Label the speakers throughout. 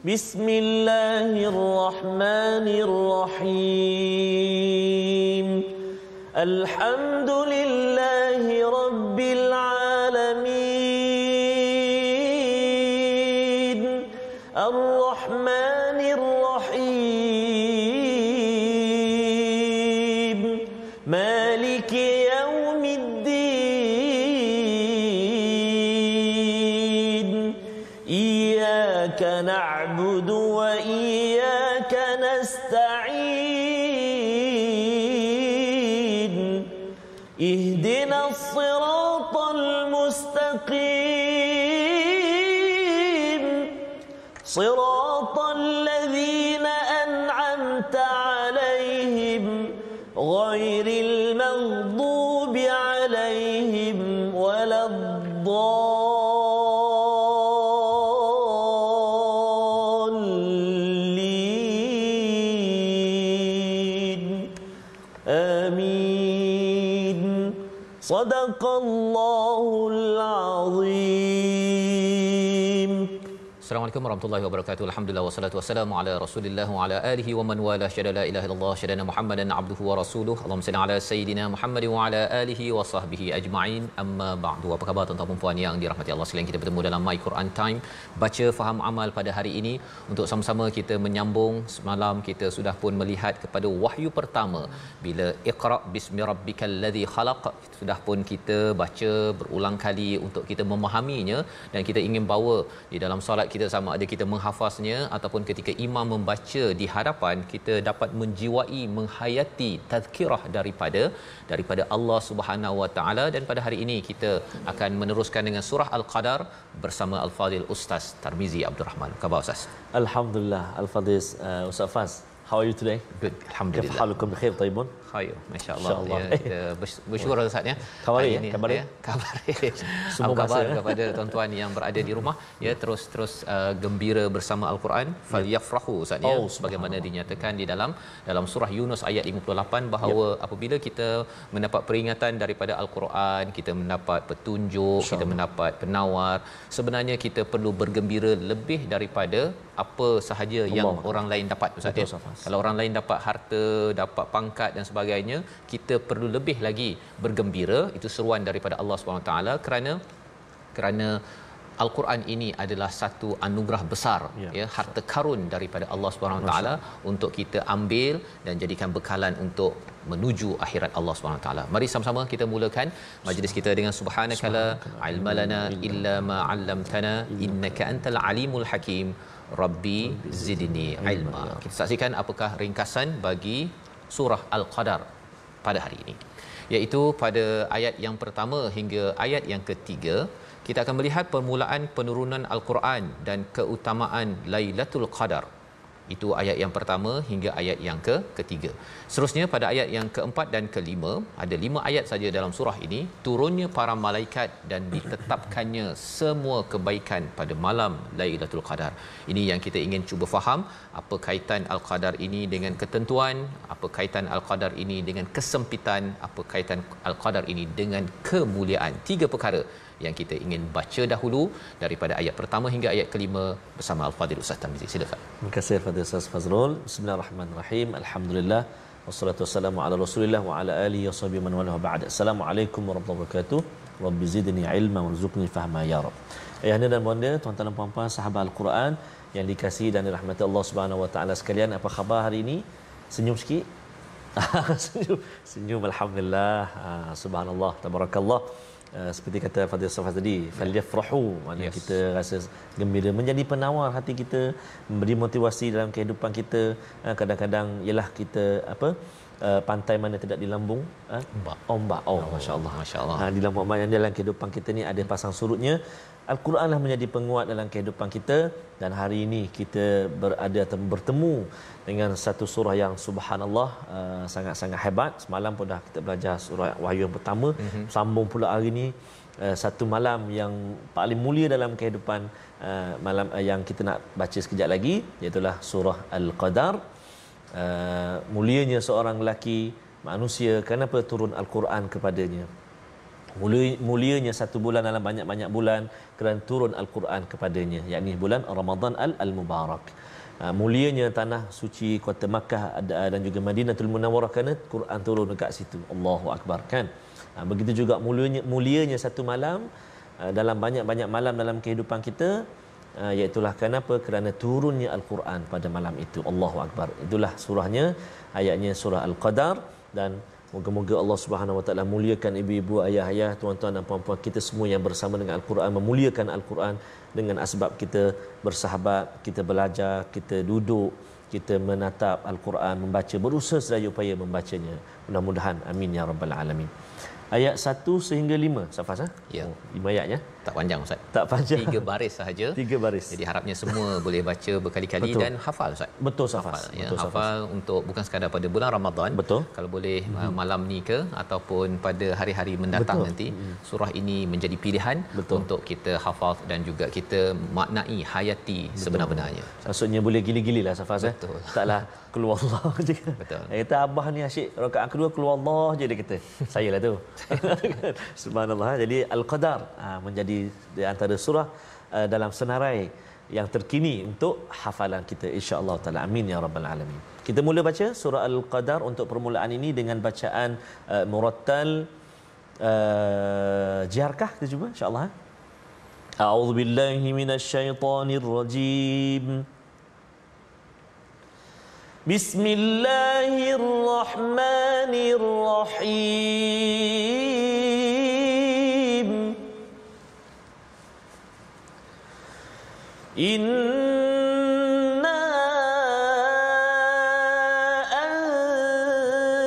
Speaker 1: Bismillahirrahmanirrahim. Alhamdulillahi rabbil alamin. Ar-Rahmanir Rahim. Maliki yaumiddin. Iyyaka na'budu wa iyyaka nasta'in. Ihdinas siratal mustaqim. Siratal ladzina an'amta 'alaihim ghairil maghdubi 'alaihim waladdallin. Amin. Sadaqallahul azim.
Speaker 2: Assalamualaikum warahmatullahi wabarakatuh. Alhamdulillah wassalatu wassalamu ala Rasulillah wa ala alihi wa man wala syada la ilaha illallah syadana Muhammadan abduhu wa rasuluh. Allahumma salli ala sayidina Muhammad wa ala alihi wa sahbihi ajma'in. Amma ba'du. Apa khabar tuan-tuan dan puan yang dirahmati Allah sekalian? Kita bertemu dalam My Quran Time, baca faham amal pada hari ini untuk sama-sama kita menyambung. Semalam kita sudah pun melihat kepada wahyu pertama bila Iqra bismi rabbikal ladzi khalaq. Sudah pun kita baca berulang kali untuk kita memahaminya dan kita ingin bawa di dalam solat kita, sama ada kita menghafaznya ataupun ketika imam membaca di hadapan kita dapat menjiwai, menghayati tazkirah daripada Allah Subhanahu Wa Taala. Dan pada hari ini kita akan meneruskan dengan surah Al-Qadar bersama Al-Fadhil Ustaz Tarmizi Abdul Rahman. Khabar Ustaz?
Speaker 1: Alhamdulillah. Al-Fadhil Ustaz Faz, how are you today?
Speaker 2: Good, alhamdulillah.
Speaker 1: Kaifa halukum bikhair tayyibun?
Speaker 2: Khair, masya-Allah. Ya, kita bersyukur Ustaz ya.
Speaker 1: Kabar
Speaker 2: Semua khabar kepada tuan-tuan yang berada di rumah ya, terus gembira bersama Al-Quran. Falyafrahu Ustaz ya, sebagaimana dinyatakan di dalam surah Yunus ayat 58 bahawa apabila kita mendapat peringatan daripada Al-Quran, kita mendapat petunjuk, kita mendapat penawar, sebenarnya kita perlu bergembira lebih daripada apa sahaja yang orang lain dapat Ustaz ya. Kalau orang lain dapat harta, dapat pangkat dan sebagainya, kita perlu lebih lagi bergembira. Itu seruan daripada Allah SWT kerana Al-Quran ini adalah satu anugerah besar ya, harta karun daripada Allah SWT untuk kita ambil dan jadikan bekalan untuk menuju akhirat Allah SWT. Mari sama-sama kita mulakan majlis kita dengan subhanakala ilmalana illa ma 'allamtana innaka antal alimul hakim rabbi zidni ilma. Kita saksikan apakah ringkasan bagi surah Al-Qadar pada hari ini, iaitu pada ayat yang pertama hingga ayat yang ketiga kita akan melihat permulaan penurunan Al-Quran dan keutamaan Lailatul Qadar. Itu ayat yang pertama hingga ayat yang ketiga. Seterusnya pada ayat yang keempat dan kelima, ada 5 ayat saja dalam surah ini, turunnya para malaikat dan ditetapkannya semua kebaikan pada malam Lailatul Qadar. Ini yang kita ingin cuba faham, apa kaitan Al-Qadar ini dengan ketentuan, apa kaitan Al-Qadar ini dengan kesempitan, apa kaitan Al-Qadar ini dengan kemuliaan. 3 perkara yang kita ingin baca dahulu daripada ayat pertama hingga ayat kelima bersama Al-Fadhil Ustaz Tarmizi. Silakan.
Speaker 1: Terima kasih Fadhil Ustaz Fazrul. Bismillahirrahmanirrahim. Alhamdulillah wassalatu wassalamu ala Rasulillah wa ala alihi washabihi man wala ba'd. Assalamualaikum warahmatullahi wabarakatuh. Rabbi zidni ilma warzuqni fahma ya rab. Ayahanda dan bonda, tuan-tuan dan puan-puan sahabat Al-Quran yang dikasihi dan dirahmati Allah Subhanahu wa taala sekalian, apa khabar hari ini? Senyum sikit. Senyum alhamdulillah. Subhanallah, tabarakallah. Seperti kata Fadil Safas tadi, falyafrahu, maknanya kita rasa gembira, menjadi penawar hati kita, memberi motivasi dalam kehidupan kita. Kadang-kadang ialah kita pantai mana tidak di lambung ombak. Masya-Allah. Di lambung ombak yang dalam kehidupan kita ni ada pasang surutnya. Al-Quranlah menjadi penguat dalam kehidupan kita, dan hari ini kita bertemu dengan satu surah yang subhanallah sangat-sangat hebat. Semalam pun dah kita belajar surah Wahyu yang pertama, sambung pula hari ini satu malam yang paling mulia dalam kehidupan, malam yang kita nak baca sekejap lagi, iaitu surah Al-Qadar. Mulianya seorang lelaki manusia, kenapa turun Al-Quran kepadanya? mulianya satu bulan dalam banyak-banyak bulan kerana turun Al-Quran kepadanya, yakni bulan Ramadan Al-Mubarak. Mulianya tanah suci kota Makkah dan juga Madinatul Munawwarah kerana Quran turun dekat situ. Allahu Akbar, kan. Begitu juga mulianya satu malam dalam banyak-banyak malam dalam kehidupan kita, iaitulah kenapa? Kerana turunnya Al-Quran pada malam itu. Allahu Akbar. Itulah surahnya, ayatnya surah Al-Qadar. Dan moga-moga Allah Subhanahu Wa Taala muliakan ibu-ibu, ayah-ayah, tuan-tuan dan puan-puan kita semua yang bersama dengan Al-Quran, memuliakan Al-Quran dengan asbab kita bersahabat, kita belajar, kita duduk, kita menatap Al-Quran, membaca, berusaha sedaya upaya membacanya. Mudah-mudahan, amin ya rabbal alamin. Ayat 1 sehingga 5, Safas,
Speaker 2: Ya.
Speaker 1: 5 ayatnya.
Speaker 2: Tak panjang Ustaz.
Speaker 1: Tak panjang.
Speaker 2: 3 baris sahaja.
Speaker 1: 3 baris.
Speaker 2: Jadi harapnya semua boleh baca berkali-kali.
Speaker 1: Betul.
Speaker 2: Dan hafal Ustaz.
Speaker 1: Betul, Safas.
Speaker 2: Hafal, ya,
Speaker 1: Betul, Safas.
Speaker 2: hafal untuk bukan sekadar pada bulan Ramadan.
Speaker 1: Betul.
Speaker 2: Kalau boleh malam ni ke ataupun pada hari-hari mendatang.
Speaker 1: Betul.
Speaker 2: Nanti surah ini menjadi pilihan.
Speaker 1: Betul.
Speaker 2: Untuk kita hafal dan juga kita maknai, hayati sebenar-benarnya.
Speaker 1: Maksudnya boleh gili-gili lah, Safas.
Speaker 2: Betul.
Speaker 1: Taklah keluar Allah je.
Speaker 2: Betul.
Speaker 1: Dia kata abah ni asyik rakaat kedua keluar Allah je, dia kata. Saya lah tu. Subhanallah. Jadi Al-Qadar menjadi di antara surah dalam senarai yang terkini untuk hafalan kita, insya-Allah taala. Amin ya rabbal alamin. Kita mula baca surah Al-Qadar untuk permulaan ini dengan bacaan murattal. Jiharkah kita cuba, insya-Allah. A'udzubillahi minasyaitonirrajim. Bismillahirrahmanirrahim. Inna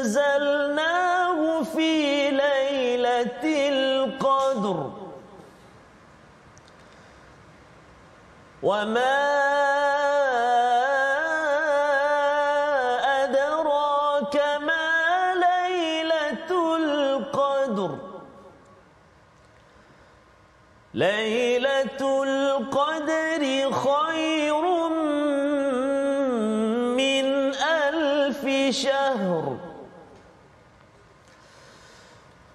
Speaker 1: anzalnahu fi lailatul qadr wa ma adraka ma lailatul qadr. Lailatul qadri khairun min alfi syahr.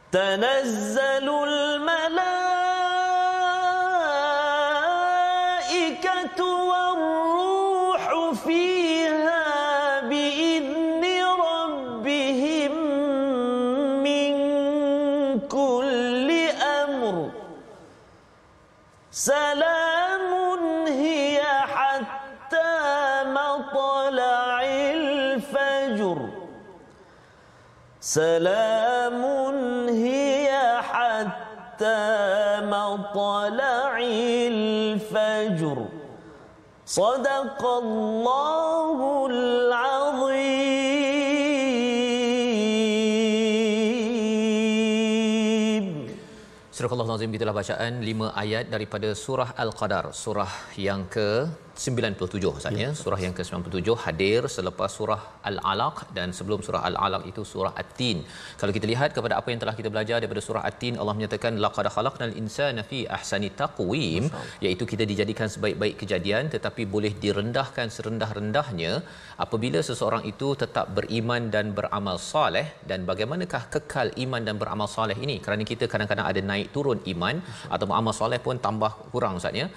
Speaker 1: Tanazzalul malaikatu war-ruhu fiha bi'izni rabbihim min kulli amr. Salamun hiya hatta matla'il fajr. Salamun hiya hatta matla'il fajr. Sadaqallahul azim.
Speaker 2: Surah Al-Azim, itulah bacaan 5 ayat daripada surah Al-Qadar, surah yang ke-97 Ustaz, ya. Surah yang ke-97 hadir selepas surah Al-Alaq, dan sebelum surah Al-Alaq itu surah At-Tin. Kalau kita lihat kepada apa yang telah kita belajar daripada surah At-Tin, Allah menyatakan laqad khalaqnal insana fi ahsani taqwim, iaitu kita dijadikan sebaik-baik kejadian tetapi boleh direndahkan serendah-rendahnya apabila seseorang itu tetap beriman dan beramal soleh. Dan bagaimanakah kekal iman dan beramal soleh ini? Kerana kita kadang-kadang ada naik turun iman atau amal soleh pun tambah kurang Ustaz, ya.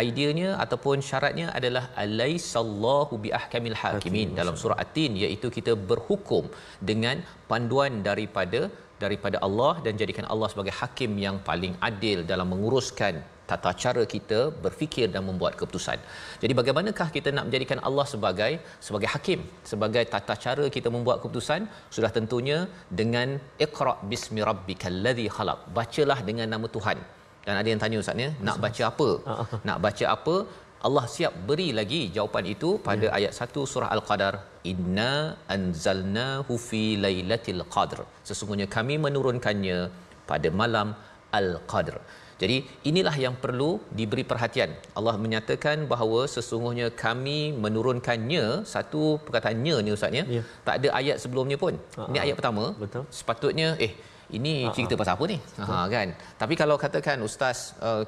Speaker 2: Ideanya ataupun syaratnya adalah alaisallahu biahkamil hakimin dalam surah At-Tin, iaitu kita berhukum dengan panduan daripada Allah dan jadikan Allah sebagai hakim yang paling adil dalam menguruskan tata cara kita berfikir dan membuat keputusan. Jadi bagaimanakah kita nak menjadikan Allah sebagai hakim, sebagai tata cara kita membuat keputusan? Sudah tentunya dengan iqra bismi rabbikal ladzi khalaq. Bacalah dengan nama Tuhan. Dan ada yang tanya Ustaz, nak baca apa? Nak baca apa? Allah siap beri lagi jawapan itu pada ayat 1 surah Al-Qadar. Inna anzalnahu fi lailatul qadr. Sesungguhnya kami menurunkannya pada malam Al-Qadr. Jadi inilah yang perlu diberi perhatian. Allah menyatakan bahawa sesungguhnya kami menurunkannya, satu perkataannya ni Ustaz, ya. Tak ada ayat sebelumnya pun. Ini ayat pertama.
Speaker 1: Betul.
Speaker 2: Sepatutnya ini cerita pasal apa ni? Kan. Tapi kalau katakan ustaz,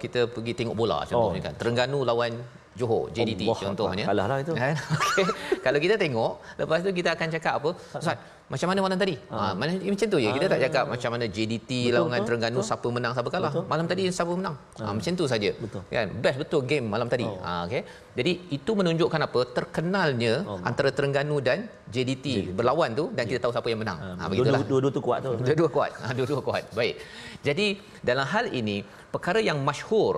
Speaker 2: kita pergi tengok bola contohnya kan. Terengganu lawan Johor JDT
Speaker 1: Allah
Speaker 2: contohnya.
Speaker 1: Kalahlah itu.
Speaker 2: Kan? Okey. Kalau kita tengok, lepas tu kita akan cakap apa? Ustaz, macam mana malam tadi? Macam tu je. Kita tak cakap macam mana JDT lawangan Terengganu siapa menang siapa kalah. Malam tadi siapa menang. Macam tu saja. Kan? Best betul game malam tadi. Okey. Jadi itu menunjukkan apa? Terkenalnya antara Terengganu dan JDT berlawan tu dan kita tahu siapa yang menang. Begitulah.
Speaker 1: Dua-dua tu kuat tu.
Speaker 2: Dua-dua kuat. Dua-dua kuat. Baik. Jadi dalam hal ini perkara yang masyhur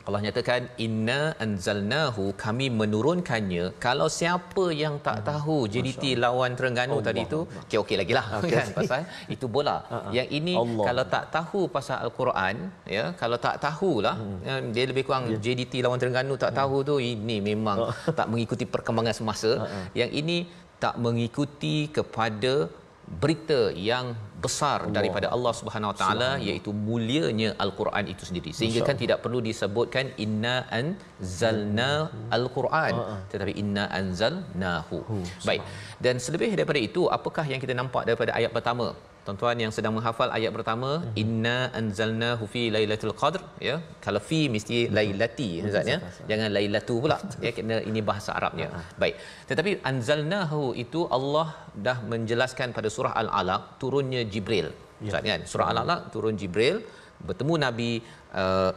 Speaker 2: Allah nyatakan inna anzalnahu, kami menurunkannya. Kalau siapa yang tak tahu JDT lawan Terengganu tadi tu okey lagilah kan, pasal itu bola. Yang ini kalau tak tahu pasal Al-Quran, ya, kalau tak tahulah dia lebih kurang JDT lawan Terengganu tak tahu tu, ini memang tak mengikuti perkembangan semasa. Yang ini tak mengikuti kepada berita yang besar daripada Allah Subhanahu Wa Taala, iaitu mulianya Al-Quran itu sendiri, sehingga kan tidak perlu disebutkan inna anzalna Al-Quran, tetapi inna anzalnahu. Baik, dan selebih daripada itu, apakah yang kita nampak daripada ayat pertama? Tuan-tuan yang sedang menghafal ayat pertama, inna anzalnahu fi lailatul qadr, ya, kalau fi mesti lailati Ustaz, ya, jangan lailatu pula, ya, kerana ini bahasa Arabnya. Baik, tetapi anzalnahu itu Allah dah menjelaskan pada surah Al-Alaq turunnya Jibril, Ustaz, kan, surah Al-Alaq turun Jibril bertemu Nabi,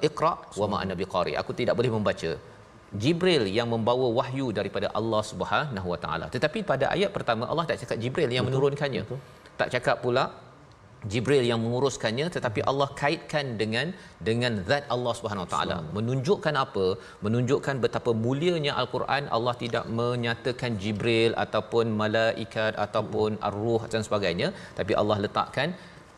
Speaker 2: Iqra wa ma ana biqari, aku tidak boleh membaca. Jibril yang membawa wahyu daripada Allah Subhanahu Wa Taala. Tetapi pada ayat pertama Allah tak cakap Jibril yang menurunkannya. Tak cakap pula Jibril yang menguruskannya, tetapi Allah kaitkan dengan zat Allah Subhanahu Wa Taala. Menunjukkan apa? Menunjukkan betapa mulianya Al-Quran. Allah tidak menyatakan Jibril ataupun malaikat ataupun ar-ruh dan sebagainya, tapi Allah letakkan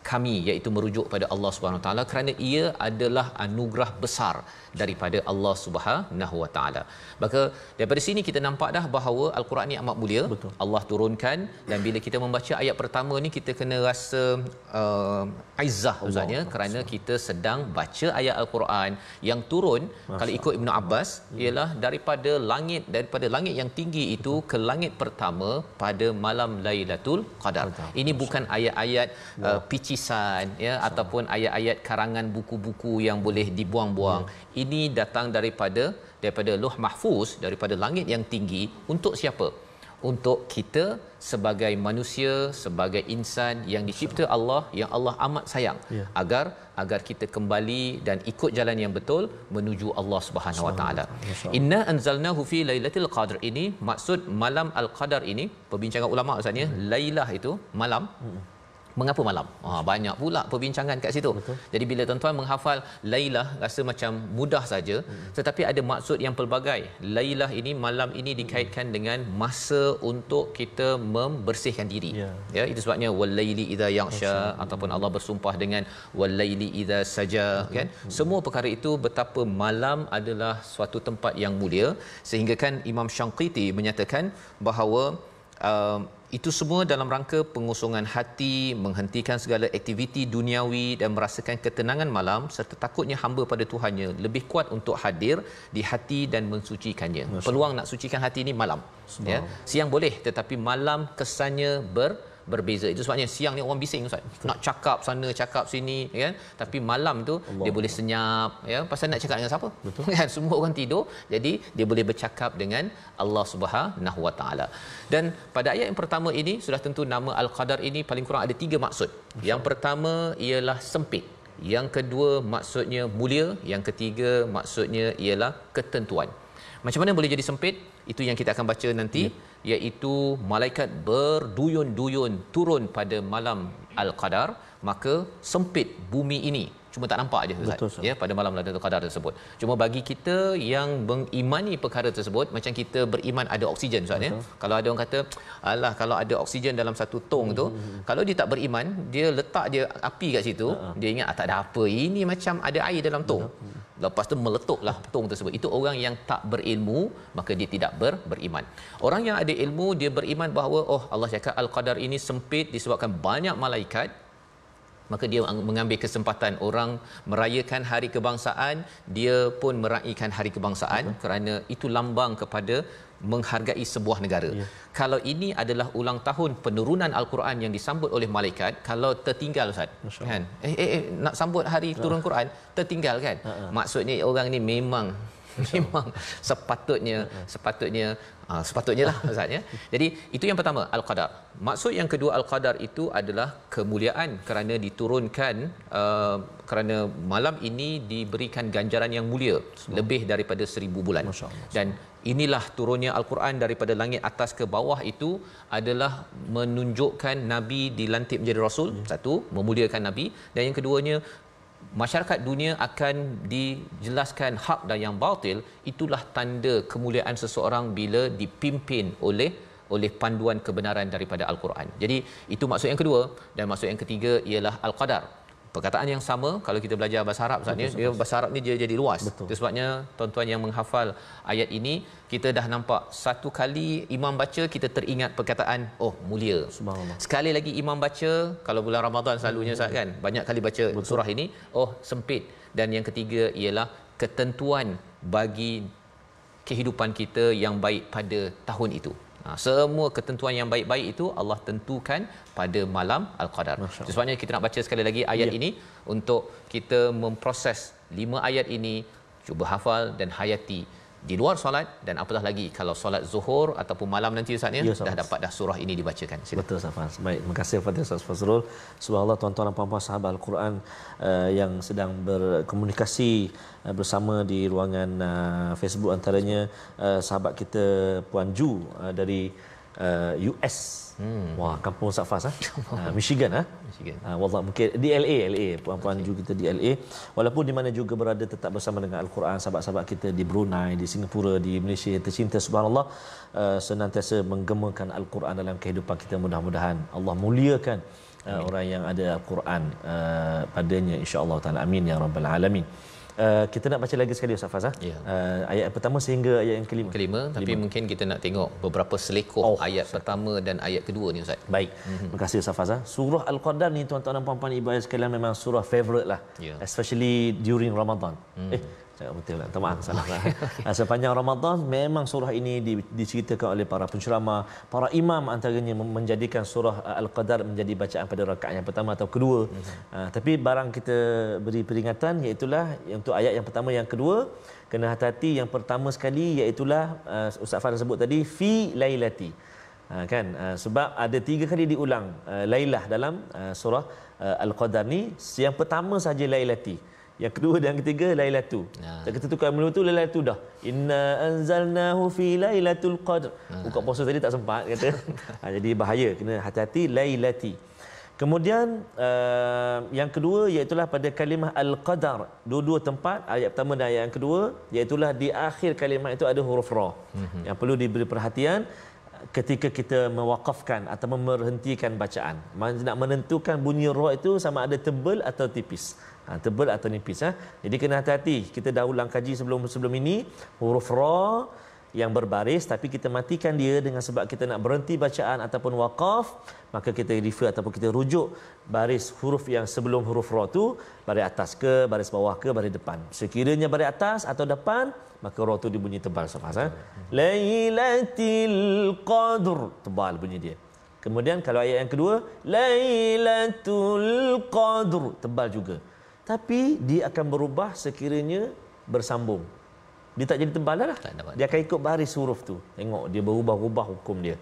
Speaker 2: kami, iaitu merujuk pada Allah Subhanahu Wa Taala, kerana ia adalah anugerah besar daripada Allah Subhanahu Wa Taala. Maka daripada sini kita nampak dah bahawa Al-Quran ni amat mulia. Betul. Allah turunkan, dan bila kita membaca ayat pertama ni kita kena rasa izzah Ustaznya, kerana kita sedang baca ayat Al-Quran yang turun, kalau ikut Ibnu Abbas, ialah daripada langit yang tinggi itu ke langit pertama pada malam Lailatul Qadar. Ini bukan ayat-ayat picisan, ya, ataupun ayat-ayat karangan buku-buku yang boleh dibuang-buang. Ini datang daripada Lauh Mahfuz, daripada langit yang tinggi. Untuk siapa? Untuk kita sebagai manusia, sebagai insan yang dicipta Allah, yang Allah amat sayang, agar kita kembali dan ikut jalan yang betul menuju Allah Subhanahu Wa Taala. Inna anzalnahu fi lailatul qadr, ini maksud malam al-qadar ini, perbincangan ulama Ustaznya, lailah itu malam. Mengapa malam? Banyak pula perbincangan kat situ. Betul. Jadi bila tuan-tuan menghafal Lailah rasa macam mudah saja, tetapi ada maksud yang pelbagai. Lailah ini, malam ini dikaitkan dengan masa untuk kita membersihkan diri. Ya, itu sebabnya walaili idza yaghsha, ataupun Allah bersumpah dengan walaili idza saja, kan? Semua perkara itu betapa malam adalah suatu tempat yang mulia, sehingga kan Imam Syangqiti menyatakan bahawa itu semua dalam rangka pengosongan hati, menghentikan segala aktiviti duniawi dan merasakan ketenangan malam, serta takutnya hamba pada Tuhannya lebih kuat untuk hadir di hati dan mensucikannya. Peluang nak sucikan hati ini malam, ya. Siang boleh, tetapi malam kesannya berbeza. Itu sebabnya siang ni orang bising Ustaz. Nak cakap sana, cakap sini, kan? Tapi malam tu dia boleh senyap, ya, pasal nak cakap dengan siapa? Kan semua orang tidur, jadi dia boleh bercakap dengan Allah Subhanahu Wa Taala. Dan pada ayat yang pertama ini sudah tentu nama Al-Qadar ini paling kurang ada 3 maksud. Yang pertama ialah sempit, yang kedua maksudnya mulia, yang ketiga maksudnya ialah ketentuan. Macam mana boleh jadi sempit? Itu yang kita akan baca nanti, iaitu malaikat berduyun-duyun turun pada malam Al-Qadar, maka sempit bumi ini. Cuma tak nampak aja Ustaz, ya, pada malam Lailatul Qadar tersebut. Cuma bagi kita yang mengimani perkara tersebut, macam kita beriman ada oksigen Ustaz, ya. Kalau ada orang kata, alah, kalau ada oksigen dalam satu tong tu, kalau dia tak beriman, dia letak dia api kat situ, dia ingat tak ada apa, ini macam ada air dalam tong. Lepas tu meletuplah tong tersebut. Itu orang yang tak berilmu, maka dia tidak beriman. Orang yang ada ilmu, dia beriman bahawa Allah cakap Al-Qadar ini sempit disebabkan banyak malaikat, maka dia mengambil kesempatan orang merayakan hari kebangsaan, dia pun meraihkan hari kebangsaan, kerana itu lambang kepada menghargai sebuah negara. Kalau ini adalah ulang tahun penurunan Al-Quran yang disambut oleh malaikat, kalau tertinggal Ustaz, kan, nak sambut hari turun Quran tertinggal, kan, maksudnya orang ni memang Memang sepatutnya lah maksudnya. Jadi itu yang pertama, al-qadar. Maksud yang kedua al-qadar itu adalah kemuliaan kerana diturunkan kerana malam ini diberikan ganjaran yang mulia lebih daripada 1000 bulan. Dan inilah turunnya al-Quran daripada langit atas ke bawah itu adalah menunjukkan nabi dilantik menjadi rasul. Satu, memuliakan nabi, dan yang keduanya masyarakat dunia akan dijelaskan hak dan yang batil. Itulah tanda kemuliaan seseorang bila dipimpin oleh panduan kebenaran daripada al-Quran. Jadi itu maksud yang kedua, dan maksud yang ketiga ialah al-qadar. Perkataan yang sama kalau kita belajar bahasa Arab Ustaz, dia bahasa Arab ni dia jadi luas. Itu sebabnya tuan-tuan yang menghafal ayat ini, kita dah nampak satu kali imam baca kita teringat perkataan mulia.
Speaker 1: Subhanallah.
Speaker 2: Sekali lagi imam baca, kalau bulan Ramadan selalunya Ustaz kan, banyak kali baca surah ini, sempit. Dan yang ketiga ialah ketentuan bagi kehidupan kita yang baik pada tahun itu. Semua ketentuan yang baik-baik itu Allah tentukan pada malam Al-Qadar. Sebabnya kita nak baca sekali lagi ayat ini untuk kita memproses 5 ayat ini, cuba hafal dan hayati di luar solat, dan apatah lagi kalau solat zuhur ataupun malam nanti Ustaz dah dapat surah ini dibacakan. Sila.
Speaker 1: Betul Ustaz. Baik, terima kasih kepada Ustaz Fazrul. Subhanallah, tuan-tuan dan puan-puan sahabat Al-Quran yang sedang berkomunikasi bersama di ruangan Facebook, antaranya sahabat kita Puan Ju dari US. Wah, kampung Ustaz Faz Michigan Michigan. Wallah, mungkin di LA puan-puan juga kita di LA. Walaupun di mana juga berada tetap bersama dengan Al-Quran, sahabat-sahabat kita di Brunei, di Singapura, di Malaysia yang tercinta, subhanallah, senantiasa menggemakan Al-Quran dalam kehidupan kita. Mudah-mudahan Allah muliakan orang yang ada Al-Quran padanya, insya-Allah taala. Amin ya rabbal alamin. Kita nak baca lagi sekali Ustaz Faz. Ayat pertama sehingga ayat yang kelima.
Speaker 2: Tapi mungkin kita nak tengok beberapa selekoh ayat pertama dan ayat kedua ni Ustaz.
Speaker 1: Baik. Terima kasih Ustaz Faz. Surah Al-Qadar ni tuan-tuan dan puan-puan ibu ayah sekalian memang surah favorite lah. Especially during Ramadan. Betul lah, maaf salah lah. Sepanjang Ramadan memang surah ini diceritakan oleh para penceramah, para imam antaranya menjadikan surah Al-Qadar menjadi bacaan pada rakaat yang pertama atau kedua. Tapi barang kita beri peringatan, iaitulah untuk ayat yang pertama yang kedua, kena hati-hati. Yang pertama sekali iaitulah Ustaz Fadil sebut tadi fi lailati. Sebab ada 3 kali diulang lailah dalam surah Al-Qadar ni. Yang pertama saja lailati, yang kedua dan ketiga lailatu. Kita tukar mula tu lailatu dah. Inna anzalnahu fi lailatul qadr. Buka puasa tadi tak sempat kata. Jadi bahaya, kena hati-hati lailati. Kemudian yang kedua iaitulah pada kalimah al-qadar. Dua-dua tempat, ayat pertama dan ayat yang kedua, iaitulah di akhir kalimah itu ada huruf ra. Yang perlu diberi perhatian ketika kita mewaqafkan atau memberhentikan bacaan. Nak menentukan bunyi ra itu sama ada tebal atau tipis. Tebal atau nipis. Jadi kena hati-hati. Kita dah ulang kaji sebelum ini, huruf ra yang berbaris, tapi kita matikan dia dengan sebab kita nak berhenti bacaan ataupun waqaf, maka kita refer ataupun kita rujuk baris huruf yang sebelum huruf ra tu, baris atas ke, baris bawah ke, baris depan. Sekiranya baris atas atau depan, maka ra tu dibunyi tebal sahaja. Lailatul qadr, tebal bunyi dia. Kemudian kalau ayat yang kedua, Lailatul qadr, tebal juga. Tapi dia akan berubah sekiranya bersambung. Dia tak jadi tebal dah. Dia akan ikut baris huruf tu. Tengok dia berubah-ubah hukum dia.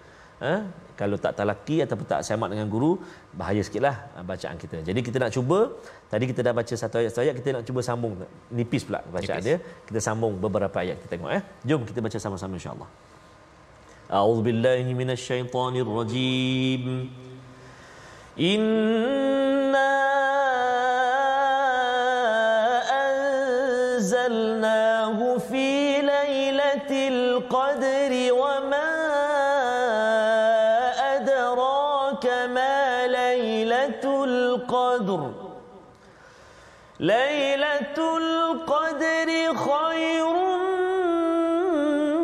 Speaker 1: Kalau tak talaki ataupun tak semat dengan guru, bahaya sikitlah bacaan kita. Jadi kita nak cuba, tadi kita dah baca satu ayat, kita nak cuba sambung. Nipis pula bacaan dia. Kita sambung beberapa ayat, kita tengok. Jom kita baca sama-sama insya-Allah. A'udzubillahi minasyaitonirrajim. Inna anzalnahu fi lailatul qadri wa ma adraka ma lailatul qadr. Lailatul qadri khairun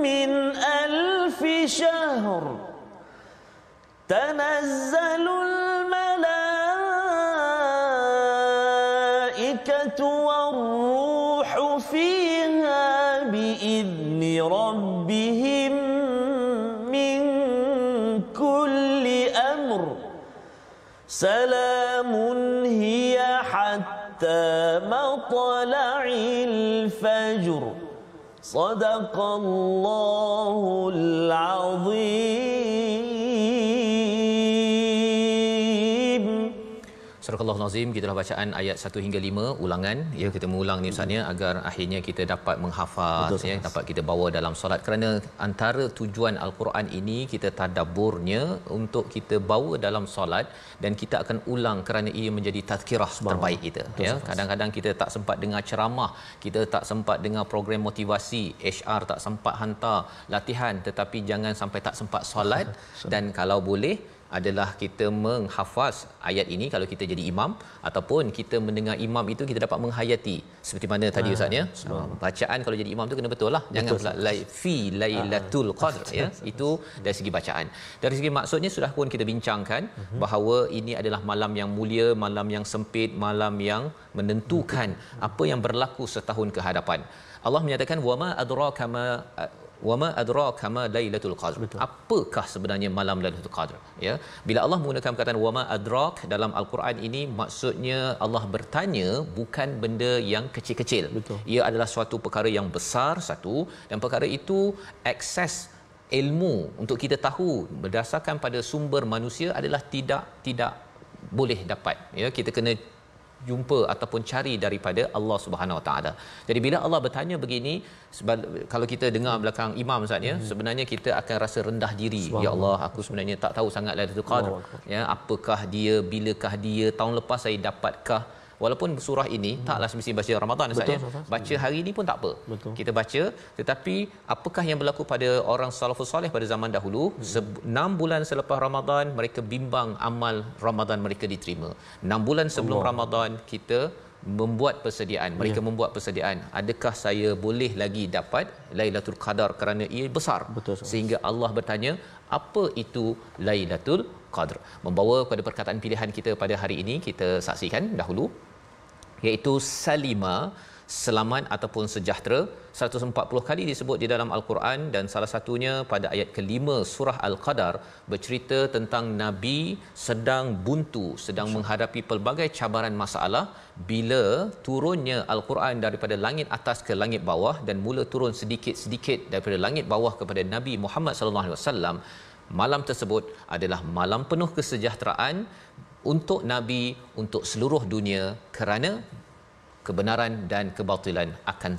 Speaker 1: min alfi syahr. Tanazzalul malaikatu war-ruhu fiha bi'izni rabbihim min kulli amr. Salamun hiya hatta matla'il fajr. Sadaqallahul azim.
Speaker 2: Surah Al-Nazim, kita dah bacaan ayat 1 hingga 5 ulangan, ya, kita mengulang ni Ustaz ya, agar akhirnya kita dapat menghafaz. Betul, ya, dapat kita bawa dalam solat, kerana antara tujuan Al-Quran ini kita tadabburnya untuk kita bawa dalam solat, dan kita akan ulang kerana ia menjadi tazkirah terbaik kita. Betul, ya, kadang-kadang kita tak sempat dengar ceramah, kita tak sempat dengar program motivasi, HR tak sempat hantar latihan, tetapi jangan sampai tak sempat solat. Dan kalau boleh adalah kita menghafaz ayat ini kalau kita jadi imam, ataupun kita mendengar imam itu kita dapat menghayati seperti mana tadi Ustaz ya. Bacaan kalau jadi imam tu kena betul lah, jangan pula fi lailatul qadr, ya. Itu dari segi bacaan. Dari segi maksudnya sudah pun kita bincangkan bahawa ini adalah malam yang mulia, malam yang sempit, malam yang menentukan apa yang berlaku setahun ke hadapan. Allah menyatakan wama adraka ma lailatul qadr. Betul. Apakah sebenarnya malam Lailatul Qadar, ya? Bila Allah menggunakan perkataan wama adrak dalam al-Quran ini, maksudnya Allah bertanya bukan benda yang kecil-kecil. Betul. Ia adalah suatu perkara yang besar, satu, dan perkara itu akses ilmu untuk kita tahu berdasarkan pada sumber manusia adalah tidak boleh dapat, ya. Kita kena jumpa ataupun cari daripada Allah Subhanahu Wa Taala. Jadi bila Allah bertanya begini, kalau kita dengar belakang imam Ustaz ya, sebenarnya kita akan rasa rendah diri. Ya Allah, aku sebenarnya tak tahu sangat Lailatul Qadar. Ya, apakah dia, bilakah dia, tahun lepas saya dapatkah? Walaupun surah ini taklah semesti baca Ramadan Ustaz ya. Baca hari ini pun tak apa. Betul. Kita baca, tetapi apakah yang berlaku pada orang salafus soleh pada zaman dahulu? 6 bulan selepas Ramadan mereka bimbang amal Ramadan mereka diterima. 6 bulan sebelum Ramadan kita membuat persediaan. Mereka membuat persediaan. Adakah saya boleh lagi dapat Lailatul Qadar kerana ia besar? Betul. Sehingga Allah bertanya, apa itu Lailatul Qadar? Membawa kepada perkataan pilihan kita pada hari ini, kita saksikan dahulu, iaitu salima, selamat ataupun sejahtera. 140 kali disebut di dalam Al-Quran, dan salah satunya pada ayat ke-5 surah Al-Qadar bercerita tentang Nabi sedang buntu, sedang menghadapi pelbagai cabaran masalah bila turunnya Al-Quran daripada langit atas ke langit bawah, dan mula turun sedikit-sedikit daripada langit bawah kepada Nabi Muhammad sallallahu alaihi wasallam. Malam tersebut adalah malam penuh kesejahteraan untuk Nabi, untuk seluruh dunia, kerana kebenaran dan kebatilan akan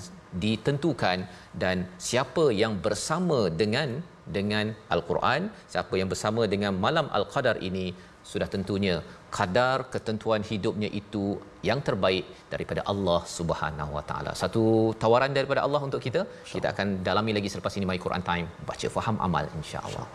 Speaker 2: ditentukan, dan siapa yang bersama dengan Al-Quran, siapa yang bersama dengan malam Al-Qadar ini, sudah tentunya kadar ketentuan hidupnya itu yang terbaik daripada Allah Subhanahu Wa Taala. Satu tawaran daripada Allah untuk kita. Kita akan dalami lagi selepas ini My Quran Time, baca faham amal, insya-Allah.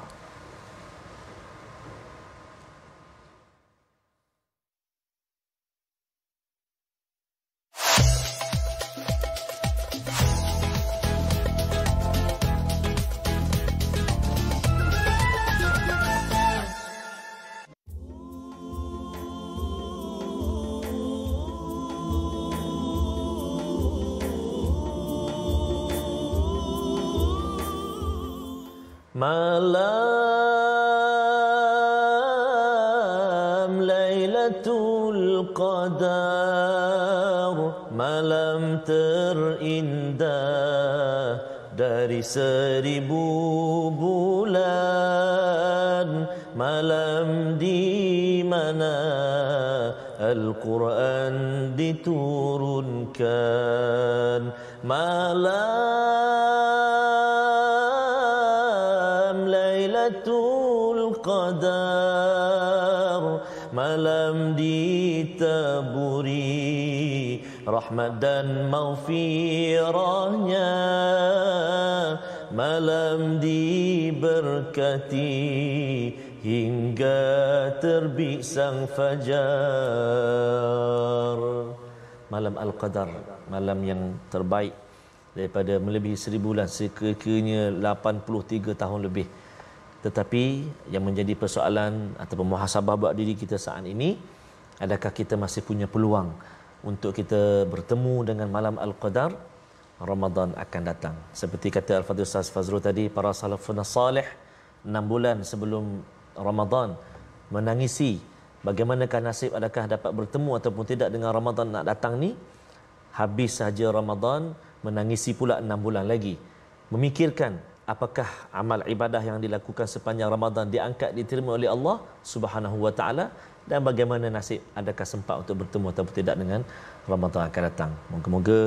Speaker 1: Malam Lailatul Qadar, malam terindah dari 1000 bulan, malam di mana Al-Quran diturunkan, malam Lailatul Qadar, malam ditaburi rahmat dan maghfirahnya, malam diberkati hingga terbit sang fajar. Malam Al-Qadar, malam yang terbaik daripada melebihi 1000 bulan, sekiranya 83 tahun lebih. Tetapi yang menjadi persoalan ataupun muhasabah buat diri kita saat ini, adakah kita masih punya peluang untuk kita bertemu dengan malam Al-Qadar? Ramadan akan datang. Seperti kata Al-Fadhil Ustaz Fazrul tadi, para salafun salih 6 bulan sebelum Ramadan menangisi bagaimanakah nasib, adakah dapat bertemu ataupun tidak dengan Ramadan nak datang ni. Habis saja Ramadan, menangisi pula 6 bulan lagi, memikirkan apakah amal ibadah yang dilakukan sepanjang Ramadan diangkat, diterima oleh Allah Subhanahu wa taala, dan bagaimana nasib, adakah sempat untuk bertemu atau tidak dengan Ramadan akan datang. Moga-moga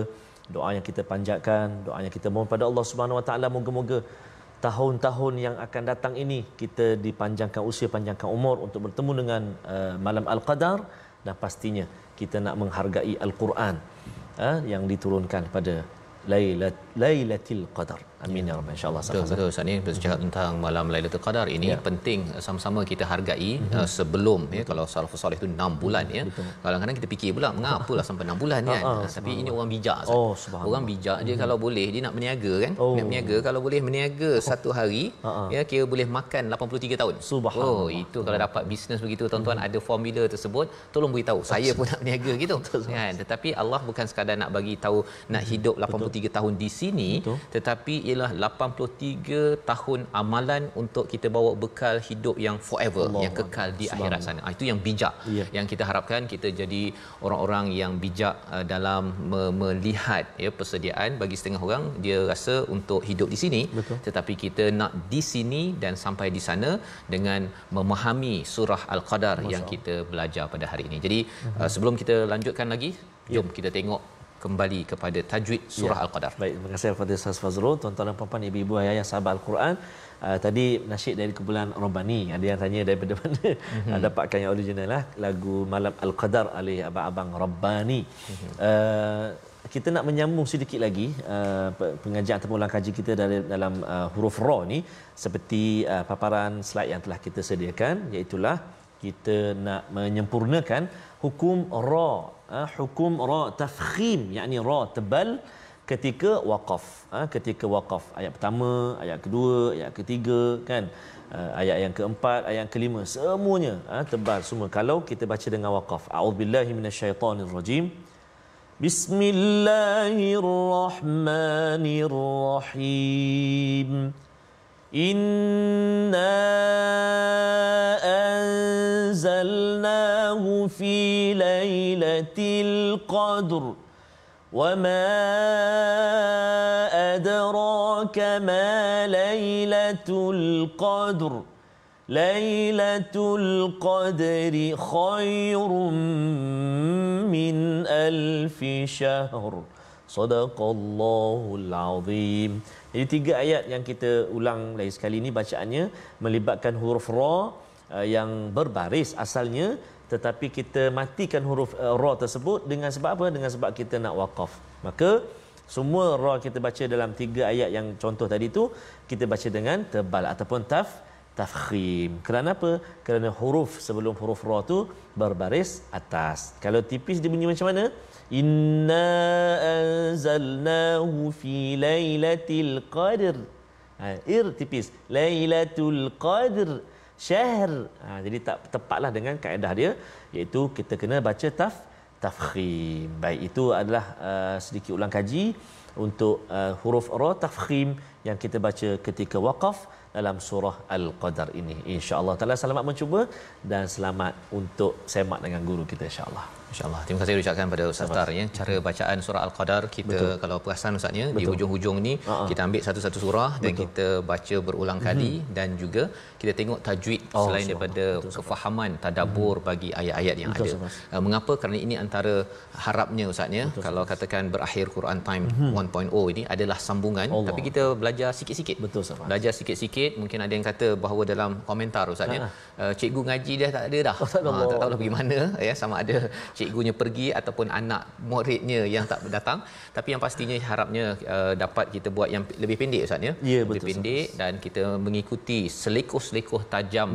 Speaker 1: doa yang kita panjatkan, doa yang kita mohon pada Allah Subhanahu wa taala, moga-moga tahun-tahun yang akan datang ini kita dipanjangkan usia, panjangkan umur untuk bertemu dengan malam Al-Qadar, dan pastinya kita nak menghargai Al-Quran yang diturunkan pada Lailatul Qadar. Amin ya rabbal insya-Allah.
Speaker 2: Betul Ustaz ni bercakap tentang malam Lailatul Qadar ini penting sama-sama kita hargai sebelum kalau salafus soleh itu 6 bulan ya. Kadang-kadang kita fikir pula mengapalah sampai 6 bulan kan. Tapi ini orang bijak Ustaz. Orang bijak dia kalau boleh dia nak berniaga kan. Nak berniaga kalau boleh berniaga satu hari ya kira boleh makan 83 tahun.
Speaker 1: Subhanallah.
Speaker 2: Itu kalau dapat bisnes begitu tuan-tuan ada formula tersebut tolong beritahu. Saya pun nak berniaga gitu kan. Tetapi Allah bukan sekadar nak bagi tahu nak hidup 83 tahun di sini, tetapi ialah 83 tahun amalan untuk kita bawa bekal hidup yang forever, yang kekal di akhirat sana. Itu yang bijak. Yang kita harapkan kita jadi orang-orang yang bijak dalam melihat persediaan. Bagi setengah orang dia rasa untuk hidup di sini, tetapi kita nak di sini dan sampai di sana dengan memahami surah Al-Qadar yang kita belajar pada hari ini. Jadi sebelum kita lanjutkan lagi, jom kita tengok kembali kepada tajwid surah Al-Qadar.
Speaker 1: Baik, terima kasih kepada Ustaz Fazrul. Tuan-tuan dan puan-puan, ibu-ibu, ayah sahabat Al-Quran, tadi nasyid dari kumpulan Rabbani. Ada yang tanya daripada mana dapatkan yang original lah, lagu Malam Al-Qadar oleh abang-abang Rabbani. Kita nak menyambung sedikit lagi pengajian ataupun ulang kaji kita dalam huruf ra ni, seperti paparan slide yang telah kita sediakan, iaitulah kita nak menyempurnakan hukum ra, hukum ra tafkhim, yakni ra tebal ketika waqaf. Ketika waqaf, ayat pertama, ayat kedua, ayat ketiga kan, ayat yang keempat, ayat yang kelima, semuanya tebal semua kalau kita baca dengan waqaf. A'udzubillahi minasyaitonirrajim. Bismillahirrahmanirrahim. Inna anzalnahu fi lailatul qadr wa ma adraka ma lailatul qadr. Lailatul qadri khairum min alfi syahr. Sadaqallahul azim. Jadi 3 ayat yang kita ulang lagi sekali ini bacaannya melibatkan huruf ra yang berbaris asalnya, tetapi kita matikan huruf ra tersebut dengan sebab apa? Dengan sebab kita nak waqaf. Maka semua ra kita baca dalam 3 ayat yang contoh tadi tu kita baca dengan tebal ataupun tafkhim. Kerana apa? Kerana huruf sebelum huruf ra tu berbaris atas. Kalau tipis dia bunyi macam mana? Inna anzalnahu fi lailatul qadr. Tipis. Lailatul qadr syahr. Jadi tak tepatlah dengan kaedah dia, iaitu kita kena baca tafkhim. Baik, itu adalah sedikit ulang kaji untuk huruf ra tafkhim yang kita baca ketika waqaf dalam surah Al-Qadar ini. Insya-Allah taala selamat mencuba dan selamat untuk semak dengan guru kita insya-Allah.
Speaker 2: InsyaAllah. Terima kasih ucapkan pada Ustaz Tar ya. Cara bacaan surah Al-Qadar kita kalau perasan Ustaznya di hujung-hujung ni kita ambil satu-satu surah dan kita baca berulang kali dan juga kita tengok tajwid selain daripada kefahaman tadabbur bagi ayat-ayat yang ada. Mengapa? Kerana ini antara harapnya Ustaznya kalau katakan berakhir Quran Time 1.0 ini adalah sambungan tapi kita belajar sikit-sikit. Belajar sikit-sikit, mungkin ada yang kata bahawa dalam komentar Ustaznya cikgu ngaji dia tak ada dah. Tak tahulah bagaimana ya, sama ada cikgunya pergi ataupun anak muridnya yang tak datang, tapi yang pastinya harapnya dapat kita buat yang lebih pendek Ustaz ya. Lebih pendek dan kita mengikuti selekoh-selekoh tajam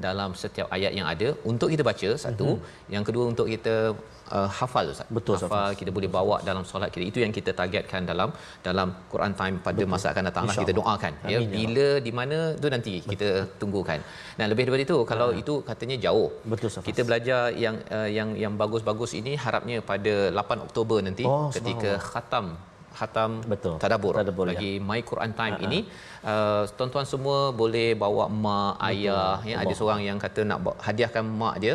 Speaker 2: dalam setiap ayat yang ada untuk kita baca satu, yang kedua untuk kita hafal Ustaz. Hafal kita boleh bawa dalam solat kita. Itu yang kita targetkan dalam Quran Time pada masa akan datang lah. Kita doakan ya, bila di mana tu nanti kita tunggukan. Dan lebih daripada itu kalau itu katanya jauh. Kita belajar yang bagus-bagus ini harapnya pada 8 Oktober nanti ketika khatam khatam
Speaker 1: Betul.
Speaker 2: tadabbur
Speaker 1: Ya.
Speaker 2: bagi My Quran Time ini. Tuan-tuan semua boleh bawa mak, ayah, ya, ada seorang yang kata nak hadiahkan mak dia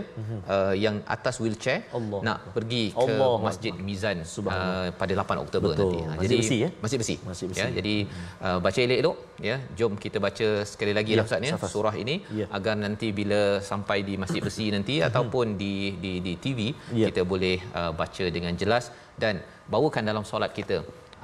Speaker 2: yang atas wheelchair nak pergi ke Masjid Mizan pada 8 Oktober nanti.
Speaker 1: Masjid besi, ya?
Speaker 2: Masjid besi.
Speaker 1: Masjid besi.
Speaker 2: Ya, jadi baca elok-elok, ya. Jom kita baca sekali lagi lah Ustaz, ya, surah ini agar nanti bila sampai di Masjid Besi nanti ataupun di TV kita boleh baca dengan jelas dan bawakan dalam solat kita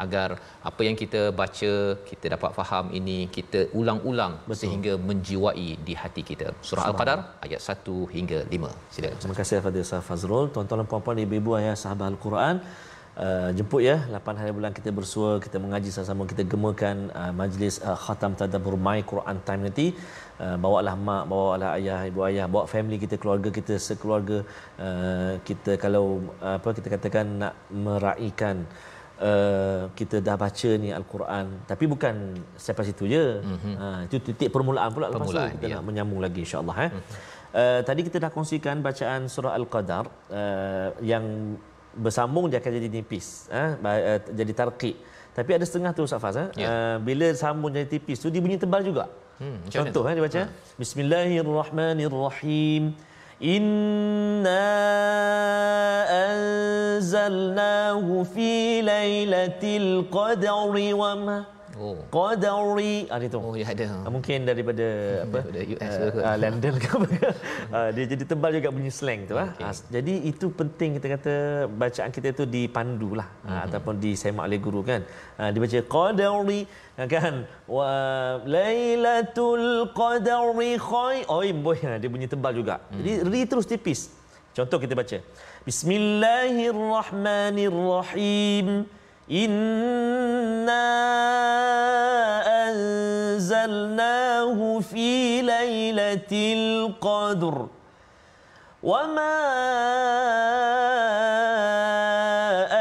Speaker 2: agar apa yang kita baca kita dapat faham ini, kita ulang-ulang sehingga menjiwai di hati kita. Surah Al-Qadar ayat 1 hingga 5. Silakan.
Speaker 1: Terima kasih kepada Ustaz Fazrul. Tuan-tuan dan puan-puan, ibu-ibu, ayah, sahabat Al-Quran, jemput ya 8 hari bulan kita bersua, kita mengaji sama-sama, kita gemakan majlis khatam tadabbur My Quran Time nanti. Bawalah mak, bawalah ayah, ibu ayah, bawa family kita, keluarga kita sekeluarga. Kita kalau kita katakan nak meraihkan kita dah baca ni Al-Quran, tapi bukan sampai situ je. Itu titik permulaan pula, lepas tu kita nak menyambung lagi insya-Allah. Tadi kita dah kongsikan bacaan surah Al-Qadar yang bersambung dia akan jadi nipis, jadi tarqiq. Tapi ada setengah tu Ustaz Faz, bila sambung jadi tipis tu dia bunyi tebal juga. Contoh dia baca Bismillahirrahmanirrahim. Inna anzalnahu fi lailatul qadri wa ma qadri. Itu.
Speaker 2: Ya ada.
Speaker 1: Mungkin daripada US ke London ke apa. Dia jadi tebal juga bunyi slang tu. Jadi itu penting kita kata bacaan kita tu dipandulah ataupun disemak oleh guru kan. Dibaca qadri kan, wa lailatul qadri khair. Boy, dia bunyi tebal juga. Jadi ri terus tipis. Contoh kita baca Bismillahirrahmanirrahim. Inna anzalnahu fi lailatul qadr wa ma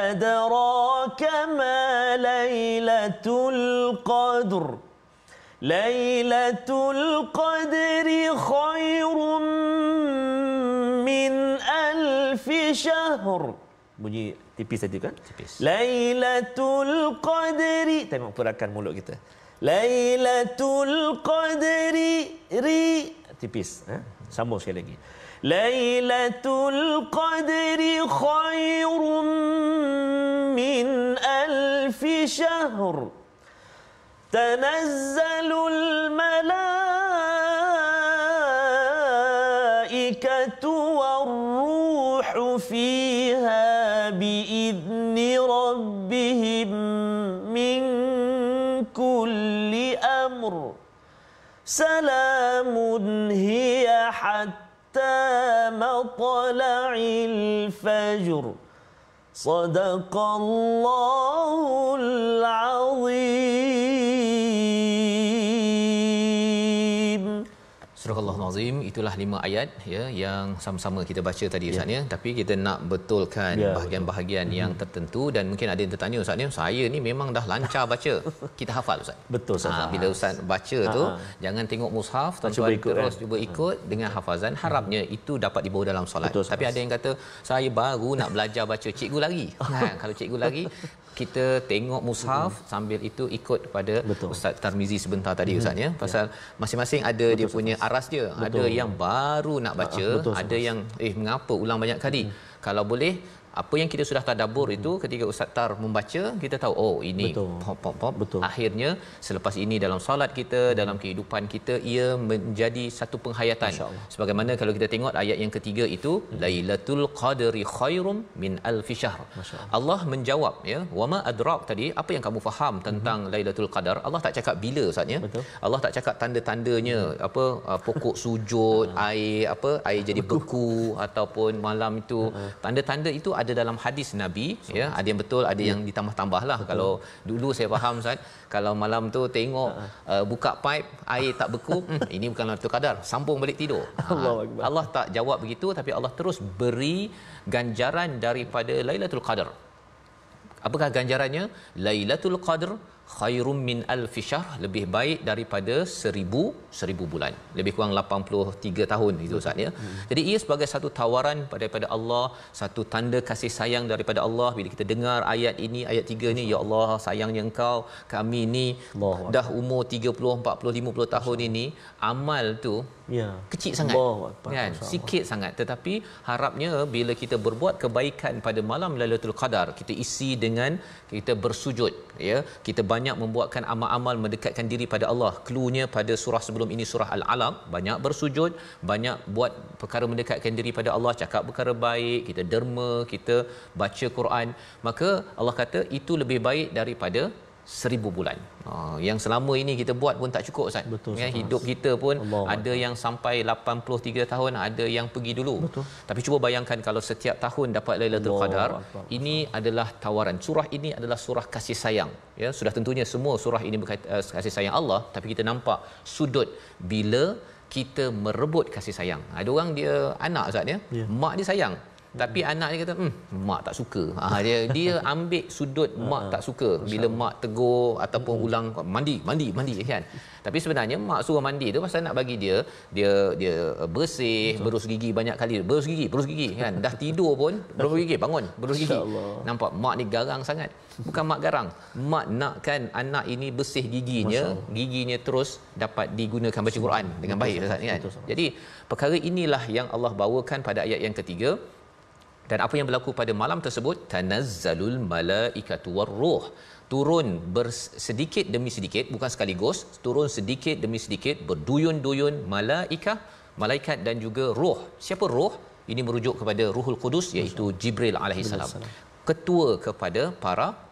Speaker 1: adraka ma lailatul qadr. Lailatul qadri khairum min alfi syahr. Bunyi tipis tadi kan? Tipis. Lailatul qadri. Tengok perakan mulut kita. Lailatul qadri tipis. Sambung sekali lagi. Lailatul qadri khairum min alfi syahr. Tanazzalul malaikatu war-ruhu fiha بإذن ربهم من كل أمر سلام هي حتى مطلع الفجر صدق الله العظيم.
Speaker 2: Surah Al-Azim, itulah 5 ayat ya yang sama-sama kita baca tadi Ustaz ya. Tapi kita nak betulkan bahagian-bahagian yang tertentu dan mungkin ada yang tertanya Ustaz ni, saya ni memang dah lancar baca. Kita hafal Ustaz.
Speaker 1: Betul Ustaz.
Speaker 2: Bila Ustaz baca tu jangan tengok mushaf, tuan-tuan terus cuba ikut dengan hafazan. Harapnya itu dapat dibawa dalam solat.
Speaker 1: Betul,
Speaker 2: tapi ada yang kata saya baru nak belajar baca, cikgu lagi. Kalau cikgu lagi kita tengok mushaf sambil itu ikut pada Ustaz Tarmizi sebentar tadi Ustaz ya. Pasal masing-masing ada dia punya aras dia. Ada yang baru nak baca, ada yang mengapa ulang banyak kali. Kalau boleh apa yang kita sudah tadabbur itu ketika Ustaz Tar membaca, kita tahu ini pop. Akhirnya selepas ini dalam solat kita, dalam kehidupan kita, ia menjadi satu penghayatan. Sebagaimana kalau kita tengok ayat yang ketiga itu Lailatul Qadri khairum min alfi syahr. Allah menjawab ya, wama adrak tadi, apa yang kamu faham tentang Lailatul Qadar? Allah tak cakap bila Ustaz ya. Allah tak cakap tanda-tandanya pokok sujud, air jadi beku ataupun malam itu. Tanda-tanda itu ada dalam hadis Nabi ya, ada yang betul, ada yang ditambah-tambahlah. Kalau dulu saya faham Ustaz, kalau malam tu tengok buka pipe air tak beku, ini bukan Lailatul Qadar, sambung balik tidur. Allah tak jawab begitu, tapi Allah terus beri ganjaran daripada Lailatul Qadar. Apakah ganjarannya? Lailatul Qadr khairum min alfi syahr, lebih baik daripada 1000 bulan. Lebih kurang 83 tahun itu Ustaz ya. Jadi ia sebagai satu tawaran daripada Allah, satu tanda kasih sayang daripada Allah bila kita dengar ayat ini, ayat 3 ni, ya Allah sayangnya Engkau, kami ni dah umur 30, 40, 50 tahun ini, amal tu kecil sangat kan, sikit sangat, tetapi harapnya bila kita berbuat kebaikan pada malam Lailatul Qadar, kita isi dengan kita bersujud ya, kita banyak membuatkan amal-amal mendekatkan diri pada Allah. Cluenya pada surah sebelum ini, surah Al-Alaq, banyak bersujud, banyak buat perkara mendekatkan diri pada Allah, cakap perkara baik, kita derma, kita baca Quran, maka Allah kata itu lebih baik daripada 1000 bulan. Yang selama ini kita buat pun tak cukup Ustaz. Ya, hidup kita pun Allah ada Allah. Yang sampai 83 tahun, ada yang pergi dulu. Betul. Tapi cuba bayangkan kalau setiap tahun dapat Lailatul Qadar, ini adalah tawaran. Surah ini adalah surah kasih sayang. Ya, sudah tentunya semua surah ini berkaitan kasih sayang Allah, tapi kita nampak sudut bila kita merebut kasih sayang. Ada orang dia anak Ustaz ya, mak dia sayang, tapi anak dia kata mak tak suka. Dia ambil sudut mak tak suka bila mak tegur ataupun ulang mandi kan. Tapi sebenarnya mak suruh mandi tu pasal nak bagi dia bersih, berus gigi banyak kali, berus gigi kan. Dah tidur pun berus gigi, bangun berus gigi. Nampak mak ni garang sangat. Bukan mak garang, mak nakkan anak ini bersih giginya terus dapat digunakan baca Quran dengan baik Ustaz kan. Jadi perkara inilah yang Allah bawakan pada ayat yang ketiga. Dan apa yang berlaku pada malam tersebut, tanazzalul malaikatu warruh, turun sedikit demi sedikit, bukan sekaligus, turun sedikit demi sedikit, berduyun-duyun malaikat dan juga roh. Siapa roh? Ini merujuk kepada Ruhul Qudus, iaitu Jibril alaihissalam, ketua kepada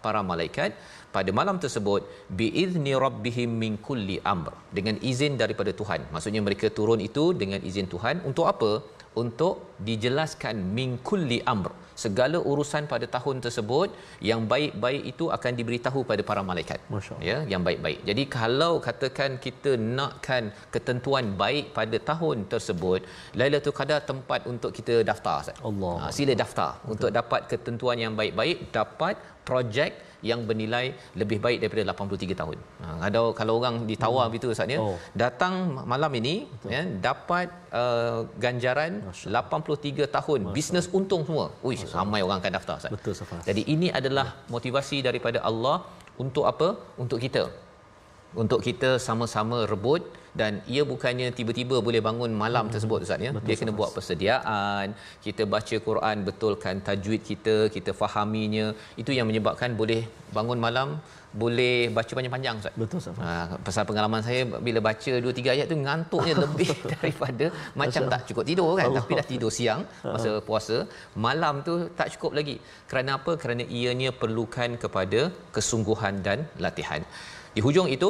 Speaker 2: para malaikat. Pada malam tersebut, biizni rabbihim min kulli amr, dengan izin daripada Tuhan. Maksudnya mereka turun itu dengan izin Tuhan. Untuk apa? Untuk dijelaskan min kulli amr, segala urusan pada tahun tersebut yang baik-baik itu akan diberitahu pada para malaikat. Ya, yang baik-baik. Jadi kalau katakan kita nakkan ketentuan baik pada tahun tersebut, Lailatul Qadar tempat untuk kita daftar Ustaz. Sila daftar untuk dapat ketentuan yang baik-baik, dapat projek yang bernilai lebih baik daripada 83 tahun. Kalau orang ditawar begitu Ustaz ya, datang malam ini ya, dapat ganjaran 83 tahun, bisnes untung semua. Ramai orang akan daftar Ustaz.
Speaker 1: Betul Safas.
Speaker 2: Jadi ini adalah motivasi daripada Allah untuk apa? Untuk kita. Untuk kita sama-sama rebut, dan ia bukannya tiba-tiba boleh bangun malam tersebut Ustaz ya. Dia kena buat persediaan, kita baca Quran, betulkan tajwid kita fahaminya. Itu yang menyebabkan boleh bangun malam, boleh baca panjang-panjang Ustaz.
Speaker 1: Betul Ustaz.
Speaker 2: Pasal pengalaman saya bila baca 2-3 ayat tu ngantuknya lebih daripada macam tak cukup tidur kan, tapi dah tidur siang masa puasa, malam tu tak cukup lagi. Kerana apa? Kerana ianya perlukan kepada kesungguhan dan latihan. Di hujung itu,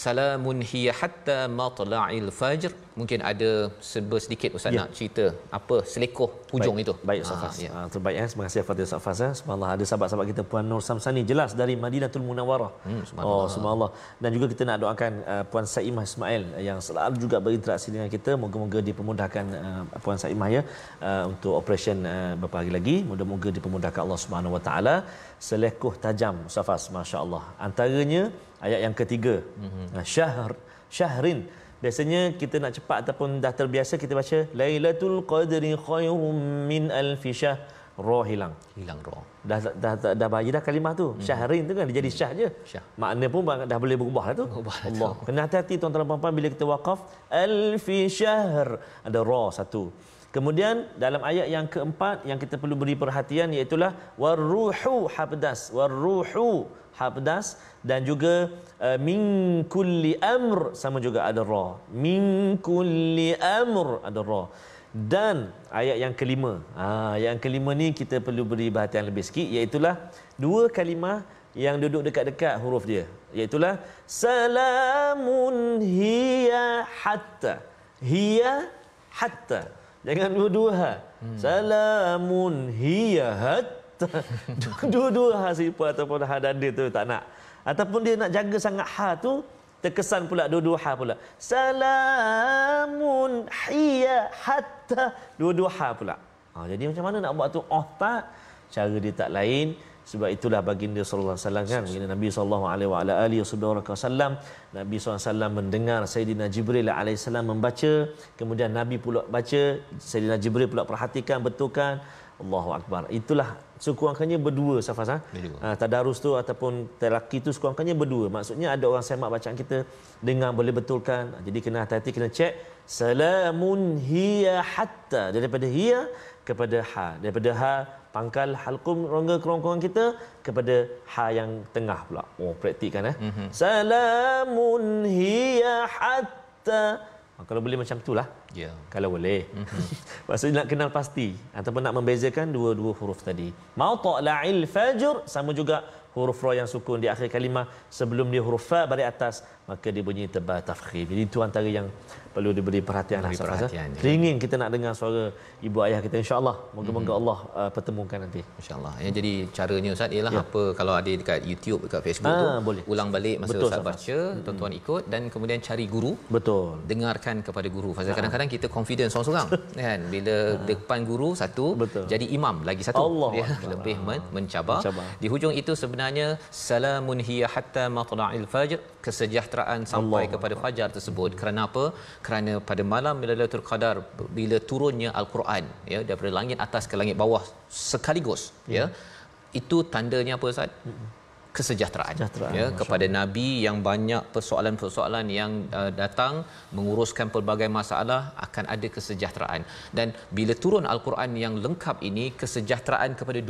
Speaker 2: salamun hiya hatta matla'il fajr. Mungkin ada sedikit Ustaz nak cerita apa selekoh hujung itu.
Speaker 1: Baik Ustaz. Terbaik ya. Terima kasih Fadil Ustaz. Subhanallah, ada sahabat-sahabat kita Puan Nur Samsani jelas dari Madinatul Munawwarah. Subhanallah. Dan juga kita nak doakan Puan Saimah Ismail yang selalu juga berinteraksi dengan kita. Moga-moga dipermudahkan Puan Saimah ya untuk operation beberapa hari lagi. Moga-moga dipermudahkan Allah Subhanahu Wa Taala. Selekoh tajam Ustaz, masya-Allah. Antaranya ayat yang ketiga, syahrin. Biasanya kita nak cepat ataupun dah terbiasa kita baca Lailatul Qadri khairum min alfi syahr. Roh hilang roh. Dah bayi dah kalimah tu. Syahrin tu kan dia jadi syah je. Makna pun dah boleh berubah lah tu. Allah. Kena hati-hati tuan-tuan dan puan-puan bila kita waqaf alfi syahr, ada roh satu. Kemudian dalam ayat yang keempat yang kita perlu beri perhatian iaitu warruhu habdas, dan juga min kulli amr, sama juga ada ra. Min kulli amr ada ra. Dan ayat yang kelima, yang kelima ni kita perlu beri perhatian lebih sikit, iaitu dua kalimah yang duduk dekat-dekat huruf dia, iaitu salamun hiya hatta. Jangan dua-dua. Salamun hiya hatta. Dua-dua sifat ataupun hadada tu tak nak. Ataupun dia nak jaga sangat ha tu, terkesan pula dua-dua ha pula. Salamun hiya hatta. Dua-dua ha pula. Jadi macam mana nak buat tu? Tak. Cara dia tak lain. Sebab itulah baginda sallallahu alaihi wasallam kan, baginda Nabi sallallahu alaihi wasallam, Nabi sallallahu alaihi wasallam mendengar Sayyidina Jibril alaihi salam membaca, kemudian Nabi pula baca, Sayyidina Jibril pula perhatikan, betulkan. Allahu akbar. Itulah sekurang-kurangnya berdua Safas tadarus tu ataupun telaki tu sekurang-kurangnya berdua. Maksudnya ada orang semak bacaan kita, dengar boleh betulkan. Jadi kena hati-hati, kena cek. Salamun hiya hatta, daripada hiya kepada ha, daripada ha pangkal halqum rongga kerongkongan kita kepada ha yang tengah pula. Oh, praktikkan Salamun hiya hatta. Kalau boleh macam itulah.
Speaker 2: Ya.
Speaker 1: Kalau boleh. Maksudnya nak kenal pasti ataupun nak membezakan dua-dua huruf tadi. Mautla'il fajr sama juga huruf ra yang sukun di akhir kalimah, sebelum dia huruf fa baris atas, maka dia bunyi tebal tafkhim. Jadi itu antara yang perlu diberi perhatian. Teringin kita nak dengar suara ibu ayah kita, insya-Allah. Moga-moga Allah pertemukan nanti,
Speaker 2: insya-Allah. Ya, jadi caranya Ustaz ialah apa, kalau ada dekat YouTube, dekat Facebook tu
Speaker 1: boleh
Speaker 2: ulang balik masa Ustaz baca, tuan-tuan ikut, dan kemudian cari guru.
Speaker 1: Betul.
Speaker 2: Dengarkan kepada guru. Pasal kadang-kadang kita confident seorang-seorang kan, bila depan guru satu, jadi imam lagi satu, dia lebih mencabar. Di hujung itu sebenarnya salamun hiya hatta matla'il fajr, kesejahteraan sampai kepada fajar tersebut. Kerana apa? Kerana pada malam Lailatul Qadar, bila turunnya Al-Quran ya daripada langit atas ke langit bawah sekaligus, ya, itu tandanya apa Ustaz? Kesejahteraan ya, kepada Nabi yang banyak persoalan-persoalan yang datang menguruskan pelbagai masalah, akan ada kesejahteraan. Dan bila turun Al-Quran yang lengkap ini, kesejahteraan kepada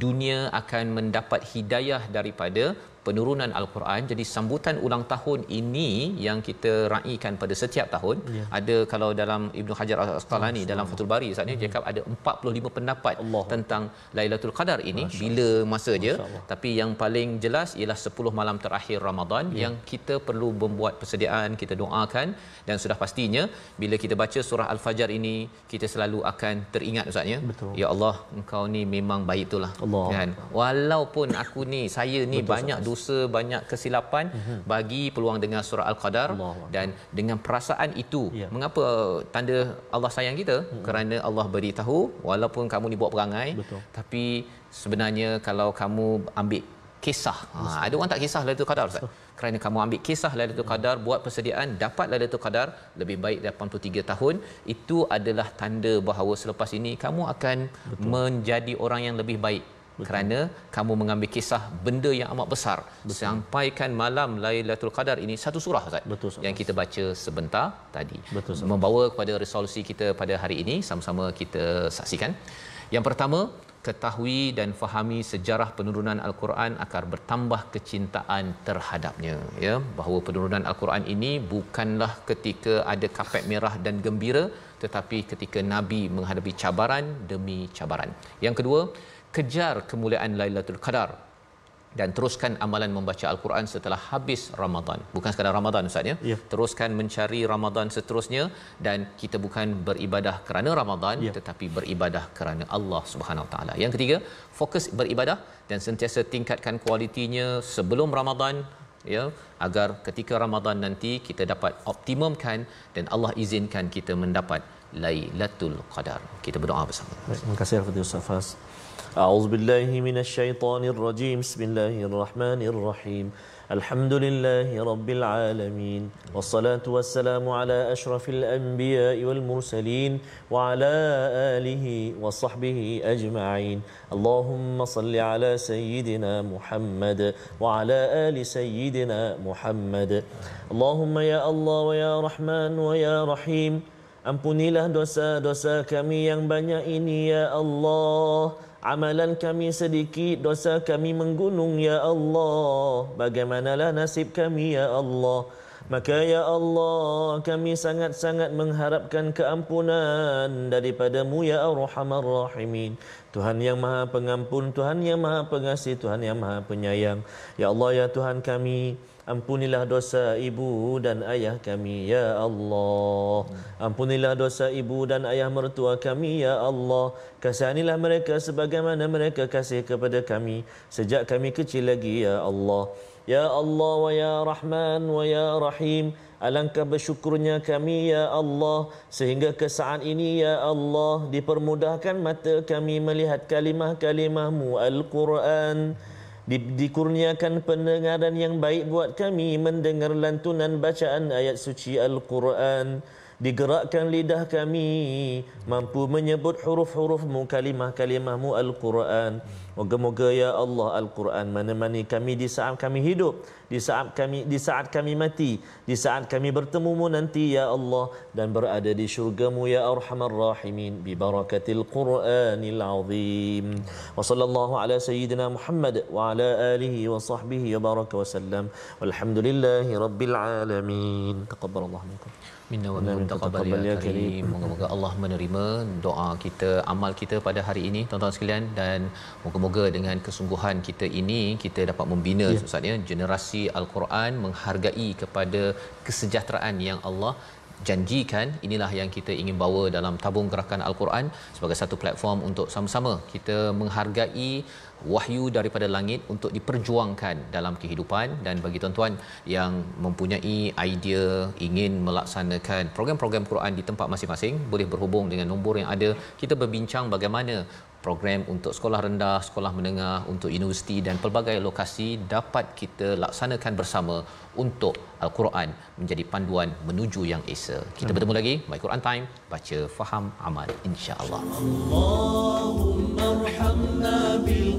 Speaker 2: dunia akan mendapat hidayah daripada penurunan Al-Quran. Jadi sambutan ulang tahun ini yang kita raikan pada setiap tahun, ada, kalau dalam Ibnu Hajar Al-Asqalani dalam Fathul Bari saat ini dia cakap ada 45 pendapat tentang Lailatul Qadar ini, bila masa dia. Tapi yang paling jelas ialah 10 malam terakhir Ramadan yang kita perlu membuat persediaan, kita doakan, dan sudah pastinya bila kita baca surah Al-Fajr ini, kita selalu akan teringat Ustaz ya. Ya Allah, Engkau ni memang baik itulah kan. Walaupun aku ni, saya ni banyak dosa, banyak kesilapan, bagi peluang dengar surah Al-Qadar. Dan dengan perasaan itu, mengapa tanda Allah sayang kita? Kerana Allah beritahu, walaupun kamu ni buat perangai, tapi sebenarnya kalau kamu ambil kisah, ada orang tak kisah Lailatul Qadar Ustaz. Kerana kamu ambil kisah Lailatul Qadar, buat persediaan, dapat Lailatul Qadar lebih baik 83 tahun, itu adalah tanda bahawa selepas ini kamu akan menjadi orang yang lebih baik. Kerana kamu mengambil kisah benda yang amat besar. Sampaikan malam Lailatul Qadar ini satu surah Ustaz, yang kita baca sebentar tadi. Membawa kepada resolusi kita pada hari ini, sama-sama kita saksikan. Yang pertama, ketahui dan fahami sejarah penurunan Al-Quran agar bertambah kecintaan terhadapnya, ya, bahawa penurunan Al-Quran ini bukanlah ketika ada kapet merah dan gembira, tetapi ketika Nabi menghadapi cabaran demi cabaran. Yang kedua, kejar kemuliaan Lailatul Qadar dan teruskan amalan membaca Al-Quran setelah habis Ramadan. Bukan sekadar Ramadan Ustaz ya. Teruskan mencari Ramadan seterusnya, dan kita bukan beribadah kerana Ramadan, tetapi beribadah kerana Allah Subhanahu Wa Taala. Yang ketiga, fokus beribadah dan sentiasa tingkatkan kualitinya sebelum Ramadan, ya, agar ketika Ramadan nanti kita dapat optimumkan dan Allah izinkan kita mendapat Lailatul Qadar. Kita berdoa bersama.
Speaker 1: Terima kasih kepada Ustaz Fas. A'udzu billahi minasyaitonir rajim. Bismillahirrahmanirrahim. Alhamdulillahi rabbil alamin. Wassalatu wassalamu ala asyrafil anbiya'i wal mursalin wa ala alihi wa sahbihi ajma'in. Allahumma salli ala sayyidina Muhammad wa ala ali sayyidina Muhammad. Allahumma ya Allah wa ya Rahman wa ya Rahim, ampunilah dosa-dosa kami yang banyak ini ya Allah. Amalan kami sedikit, dosa kami menggunung ya Allah. Bagaimanalah nasib kami ya Allah? Maka ya Allah, kami sangat-sangat mengharapkan keampunan daripada-Mu ya Arhamar Rahimin. Tuhan yang Maha Pengampun, Tuhan yang Maha Pengasih, Tuhan yang Maha Penyayang. Ya Allah ya Tuhan kami, ampunilah dosa ibu dan ayah kami ya Allah. Ampunilah dosa ibu dan ayah mertua kami ya Allah. Kasihanilah mereka sebagaimana mereka kasih kepada kami sejak kami kecil lagi ya Allah. Ya Allah wa ya Rahman wa ya Rahim. Alangkah bersyukurnya kami ya Allah sehingga ke saat ini ya Allah dipermudahkan mata kami melihat kalimah-kalimah-Mu Al-Quran. Dikurniakan pendengaran yang baik buat kami mendengar lantunan bacaan ayat suci Al-Quran. Digerakkan lidah kami mampu menyebut huruf-huruf-Mu, kalimah-kalimah-Mu Al-Quran. Moga-moga ya Allah Al-Quran menemani kami di saat kami hidup, di saat kami mati, di saat kami bertemu-Mu nanti ya Allah, dan berada di syurga-Mu ya Arhamar Rahimin bi barakatil Qur'anil Azim. Wa sallallahu ala sayyidina Muhammad wa ala alihi wa sahbihi wa baraka wa sallam. Walhamdulillahi rabbil alamin. Taqabbalallahu minkum.
Speaker 2: Minna wa minkum taqabbal ya karim. Moga-moga Allah menerima doa kita, amal kita pada hari ini tuan-tuan sekalian, dan moga-moga dengan kesungguhan kita ini kita dapat membina Ustaz ya generasi Al-Quran, menghargai kepada kesejahteraan yang Allah janjikan. Inilah yang kita ingin bawa dalam tabung gerakan Al-Quran sebagai satu platform untuk sama-sama kita menghargai wahyu daripada langit untuk diperjuangkan dalam kehidupan. Dan bagi tuan-tuan yang mempunyai idea ingin melaksanakan program-program Quran di tempat masing-masing, boleh berhubung dengan nombor yang ada. Kita berbincang bagaimana program untuk sekolah rendah, sekolah menengah, untuk universiti dan pelbagai lokasi dapat kita laksanakan bersama untuk Al-Quran menjadi panduan menuju yang esa. Kita bertemu lagi My Quran Time, baca, faham, amal, insya-Allah. Allahumma arhamna bil